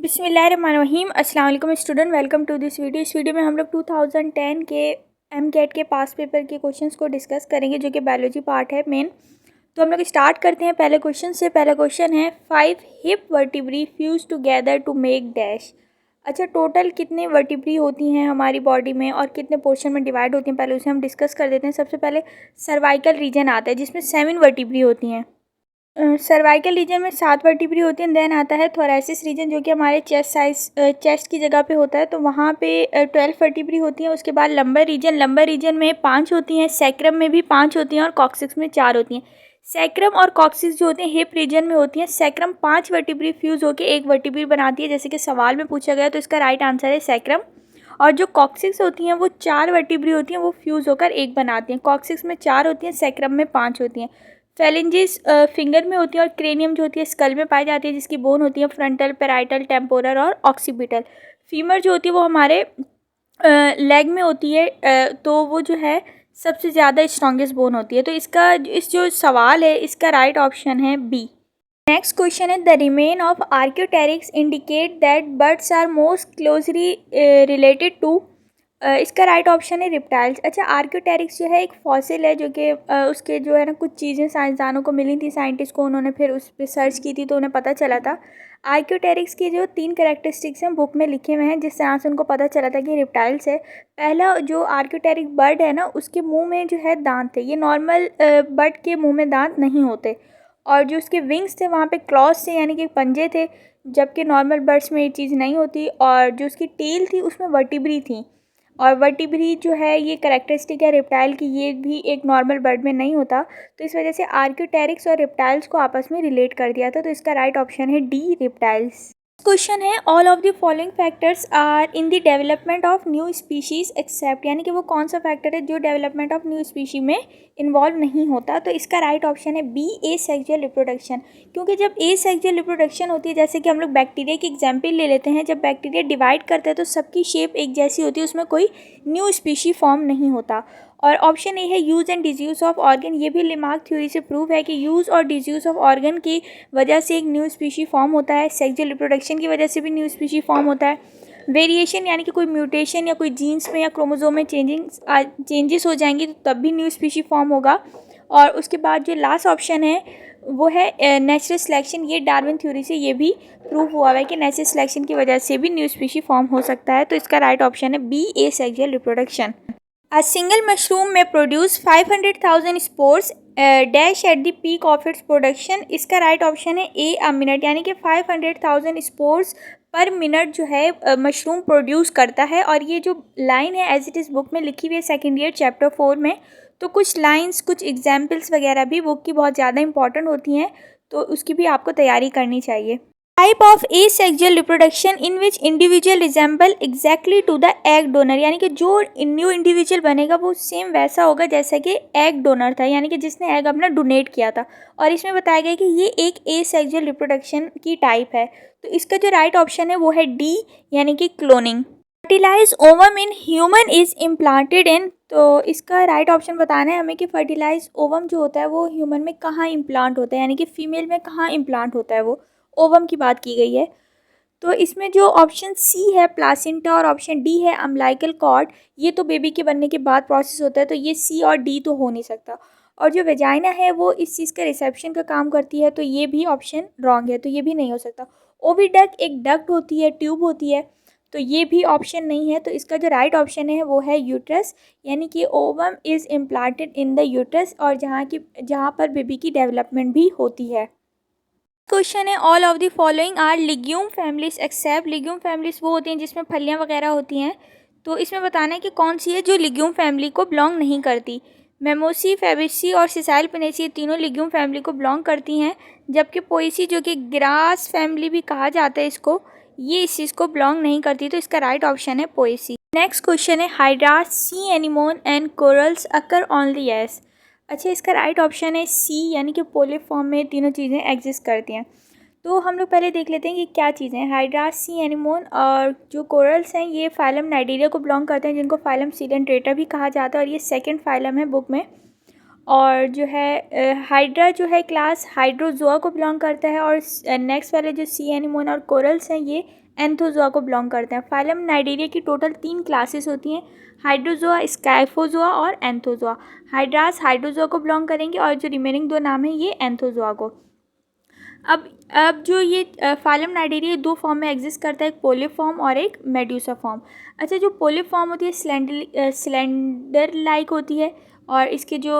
बिस्मिल्लाहिर्रहमानिर्रहीम। अस्सलाम वालेकुम student, welcome to this video. इस वीडियो में हम लोग 2010 के एमकेट के पास पेपर के क्वेश्चंस को डिस्कस करेंगे, जो कि बायोलॉजी पार्ट है मेन। तो हम लोग स्टार्ट करते हैं पहले क्वेश्चन से। पहला क्वेश्चन है 5 hip vertebrae fuse together to make dash. अच्छा, टोटल कितने वर्टिब्री होती हैं हमारी बॉडी में और कितने पोर्शन में डिवाइड होती हैं, पहले उसे हम डिस्कस कर देते हैं। सबसे पहले सर्वाइकल रीजन आता है जिसमें 7 वर्टिब्री होती हैं। सर्वाइकल रीजन में 7 वर्टिब्री होती हैं। देन आता है थोरैसिस रीजन, जो कि हमारे चेस्ट की जगह पे होता है, तो वहाँ पे 12 वर्टिब्री होती हैं। उसके बाद लंबर रीजन में 5 होती हैं, सैक्रम में भी 5 होती हैं और कॉक्सिक्स में 4 होती हैं। सैक्रम और कॉक्सिक्स जो होती हैं हिप रीजन में होती हैं। सैक्रम 5 वर्टिब्री फ्यूज़ होकर एक वर्टिब्री बनाती है, जैसे कि सवाल में पूछा गया, तो इसका राइट आंसर है सैक्रम। और जो कॉक्सिक्स होती हैं वो 4 वर्टिब्री होती हैं, वो फ्यूज़ होकर एक बनाती हैं। कॉक्सिक्स में 4 होती हैं, सैक्रम में 5 होती हैं। फेलिंजेस फिंगर में होती है और क्रेनियम जो होती है स्कल में पाई जाती है, जिसकी बोन होती है फ्रंटल, पैराइटल, टेम्पोरल और ऑक्सीपिटल। फीमर जो होती है वो हमारे लेग में होती है, तो वो जो है सबसे ज़्यादा स्ट्रॉन्गेस्ट बोन होती है। तो इस जो सवाल है इसका राइट ऑप्शन है बी। नेक्स्ट क्वेश्चन है the remain of Archaeopteryx indicate that birds are most closely related to. इसका राइट ऑप्शन है रिप्टाइल्स। अच्छा, आर्क्योटेरिक्स जो है एक फॉसिल है, जो कि उसके जो है ना कुछ चीज़ें साइंसदानों को मिली थी, साइंटिस्ट को, उन्होंने फिर उस पर सर्च की थी तो उन्हें पता चला था। आर्क्योटेरिक्स की जो 3 कैरेक्टरिस्टिक्स हैं बुक में लिखे हुए हैं, जिस तरह से उनको पता चला था कि रिप्टाइल्स है। पहला जो आर्क्योटेरिक बर्ड है ना, उसके मुंह में जो है दांत थे। ये नॉर्मल बर्ड के मुंह में दांत नहीं होते। और जो उसके विंग्स थे वहाँ पे क्लॉज थे, यानी कि पंजे थे, जबकि नॉर्मल बर्ड्स में ये चीज़ नहीं होती। और जो उसकी टेल थी उसमें वर्टिब्री थी। और वर्टिब्री जो है ये कैरेक्टरिस्टिक है रेप्टाइल की, ये भी एक नॉर्मल बर्ड में नहीं होता। तो इस वजह से आर्क्योटेरिक्स और रेप्टाइल्स को आपस में रिलेट कर दिया था। तो इसका राइट ऑप्शन है डी, रेप्टाइल्स। क्वेश्चन है all of the following factors are in the development of new species except, यानी कि वो कौन सा फैक्टर है जो डेवलपमेंट ऑफ न्यू स्पीशी में इन्वॉल्व नहीं होता। तो इसका राइट ऑप्शन है बी, ए सेक्सुअल रिप्रोडक्शन। क्योंकि जब ए सेक्सुअल रिप्रोडक्शन होती है, जैसे कि हम लोग बैक्टीरिया की एग्जाम्पल ले लेते हैं, जब बैक्टीरिया डिवाइड करते हैं तो सबकी शेप एक जैसी होती है, उसमें कोई न्यू स्पीशी फॉर्म नहीं होता। और ऑप्शन ए है use and disuse of organ. ये भी लिमार्क थ्योरी से प्रूव है कि यूज़ और डिसयूज़ ऑफ ऑर्गन की वजह से एक न्यू स्पीशी फॉर्म होता है। सेक्सुअल रिप्रोडक्शन की वजह से भी न्यू स्पीशी फॉर्म होता है। वेरिएशन, यानी कि कोई म्यूटेशन या कोई जीन्स में या क्रोमोसोम में चेंजेस हो जाएंगी तो तब भी न्यू स्पीशी फॉर्म होगा। और उसके बाद जो लास्ट ऑप्शन है वो है नेचुरल सिलेक्शन। ये डार्विन थ्योरी से ये भी प्रूव हुआ है कि नेचुरल सिलेक्शन की वजह से भी न्यू स्पीशी फॉर्म हो सकता है। तो इसका राइट ऑप्शन है B, asexual reproduction. A single mushroom may produce 500,000 spores dash at the peak of its production। इसका राइट ऑप्शन है ए, अ मिनट, यानी कि 500,000 स्पोर्स पर मिनट जो है मशरूम प्रोड्यूस करता है। और ये जो लाइन है एज इट इज़ बुक में लिखी हुई है सेकेंड ईयर चैप्टर 4 में। तो कुछ लाइंस, कुछ एग्जाम्पल्स वगैरह भी बुक की बहुत ज़्यादा इंपॉर्टेंट होती हैं, तो उसकी भी आपको तैयारी करनी चाहिए। Type of asexual reproduction in which individual resemble exactly to the egg donor, यानी कि जो न्यू इंडिविजुअल बनेगा वो सेम वैसा होगा जैसा कि एग डोनर था, यानी कि जिसने एग अपना डोनेट किया था। और इसमें बताया गया कि ये एक asexual रिप्रोडक्शन की टाइप है। तो इसका जो राइट ऑप्शन है वो है डी, यानी कि cloning. Fertilize ovum in human is implanted in. तो इसका राइट ऑप्शन बताना है हमें कि फर्टिलाइज ओवम जो होता है वो ह्यूमन में कहाँ इम्प्लांट होता है, यानी कि फीमेल में कहाँ इम्प्लांट होता है, वो ओवम की बात की गई है। तो इसमें जो ऑप्शन सी है प्लासेंटा और ऑप्शन डी है अम्बिलाइकल कॉर्ड, ये तो बेबी के बनने के बाद प्रोसेस होता है, तो ये सी और डी तो हो नहीं सकता। और जो वेजाइना है वो इस चीज़ का रिसेप्शन का काम करती है, तो ये भी ऑप्शन रॉन्ग है, तो ये भी नहीं हो सकता। ओविडक्ट एक डक्ट होती है, ट्यूब होती है, तो ये भी ऑप्शन नहीं है। तो इसका जो राइट ऑप्शन है वो है यूट्रस, यानी कि ovum is implanted in the uterus, और जहाँ पर बेबी की डेवलपमेंट भी होती है। क्वेश्चन है all of the following are legume families except. Legume families वो होती हैं जिसमें फलियां वगैरह होती हैं, तो इसमें बताना है कि कौन सी है जो लिग्यूम फैमिली को बिलोंग नहीं करती। मेमोसी, फेबेसी और सिसाइल पिनेसी ये तीनों लिग्यूम फैमिली को बिलोंग करती हैं, जबकि पोएसी जो कि ग्रास फैमिली भी कहा जाता है इसको, ये इस चीज़ को बिलोंग नहीं करती। तो इसका राइट ऑप्शन है पोएसी। नेक्स्ट क्वेश्चन है hydra, C anemone and corals occur only S. अच्छा, इसका राइट ऑप्शन है सी, यानी कि पोलिप फॉर्म में तीनों चीज़ें एग्जिस्ट करती हैं। तो हम लोग पहले देख लेते हैं कि क्या चीज़ें हैं। हाइड्रा, सी एनिमोन और जो कोरल्स हैं ये फाइलम नाइडीरिया को बिलोंग करते हैं, जिनको फाइलम सीडेंट्रेटा भी कहा जाता है, और ये सेकंड फाइलम है बुक में। और जो है हाइड्रा जो है क्लास हाइड्रोजोआ को बिलोंग करता है। और नेक्स्ट वाले जो सी एनीमोन और कोरल्स हैं ये एंथोजोआ को बिलोंग करते हैं। फाइलम नाइडेरिया की टोटल 3 क्लासेस होती हैं, हाइड्रोजोआ, स्काइफोजोआ और एंथोजोआ। हाइड्रास हाइड्रोजोआ को बिलोंग करेंगे और जो रिमेनिंग 2 नाम हैं ये एंथोजोआ को। अब जो ये फाइलम नाइडेरिया 2 फॉर्म में एग्जिस्ट करता है, एक पोलिप फॉर्म और एक मेड्यूसा फॉर्म। अच्छा, जो पोलिप फॉर्म होती है सिलेंडर लाइक होती है और इसके जो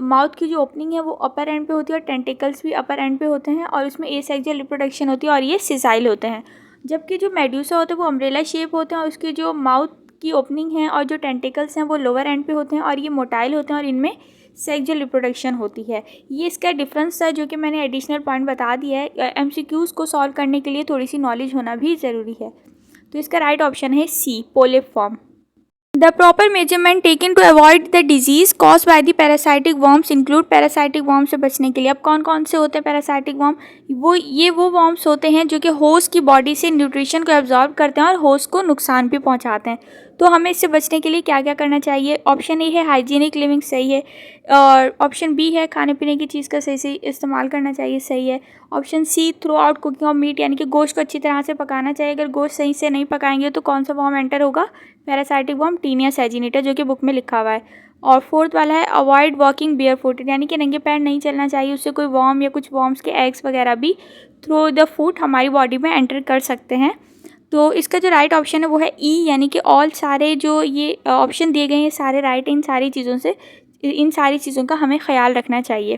माउथ की जो ओपनिंग है वो अपर एंड पे होती है और टेंटिकल्स भी अपर एंड पे होते हैं और उसमें एसेक्सुअल रिप्रोडक्शन होती है और ये सिसाइल होते हैं। जबकि जो मेड्यूसा होते हैं वो अम्ब्रेला शेप होते हैं और उसके जो माउथ की ओपनिंग है और जो टेंटिकल्स हैं वो लोअर एंड पे होते हैं और ये मोटाइल होते हैं और इनमें सेक्सुअल रिप्रोडक्शन होती है। ये इसका डिफरेंस था जो कि मैंने एडिशनल पॉइंट बता दिया है। एमसीक्यूज़ को सॉल्व करने के लिए थोड़ी सी नॉलेज होना भी ज़रूरी है। तो इसका राइट ऑप्शन है C, polyp form. The proper measurement taken to avoid the disease caused by the parasitic worms include parasitic worms से बचने के लिए अब कौन कौन से होते हैं पैरासाइटिक वर्म? वो वर्म्स होते हैं जो कि होस्ट की बॉडी से न्यूट्रिशन को एब्जॉर्ब करते हैं और होस्ट को नुकसान भी पहुंचाते हैं। तो हमें इससे बचने के लिए क्या क्या करना चाहिए? ऑप्शन ए है हाइजीनिक लिविंग, सही है। और ऑप्शन बी है खाने पीने की चीज़ का सही से इस्तेमाल करना चाहिए, सही है। Option C throughout cooking of meat, यानी कि गोश्त को अच्छी तरह से पकाना चाहिए। अगर गोश्त सही से नहीं पकाएंगे तो कौन सा वर्म एंटर होगा? पैरासाइटिक वर्म टीनिया सैजिनेटा, जो कि बुक में लिखा हुआ है। और फोर्थ वाला है अवॉइड वॉकिंग बेयर फुटेड, यानी कि नंगे पैर नहीं चलना चाहिए, उससे कोई वर्म या कुछ वर्म्स के एग्स वगैरह भी थ्रू द फूट हमारी बॉडी में एंटर कर सकते हैं। तो इसका जो राइट ऑप्शन है वो है ई, यानी कि ऑल सारे जो ये ऑप्शन दिए गए हैं सारे राइट। इन सारी चीज़ों का हमें ख्याल रखना चाहिए।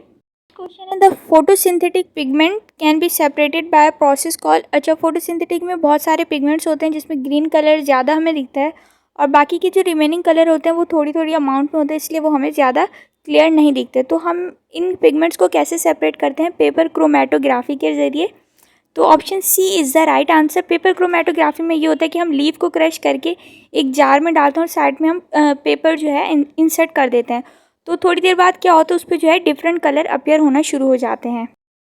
क्वेश्चन है the photosynthetic pigment can be separated by process called. अच्छा, फोटोसिंथेटिक में बहुत सारे पिगमेंट्स होते हैं जिसमें ग्रीन कलर ज़्यादा हमें दिखता है और बाकी के जो रिमेनिंग कलर होते हैं वो थोड़ी थोड़ी अमाउंट में होते हैं, इसलिए वो हमें ज़्यादा क्लियर नहीं दिखते। तो हम इन पिगमेंट्स को कैसे सेपरेट करते हैं? पेपर क्रोमेटोग्राफी के ज़रिए। तो option C is the right answer. Paper chromatography में ये होता है कि हम लीफ को क्रश करके एक जार में डालते हैं और साइड में हम पेपर जो है इंसर्ट कर देते हैं। तो थोड़ी देर बाद क्या होता है, उस पर जो है डिफरेंट कलर अपीयर होना शुरू हो जाते हैं।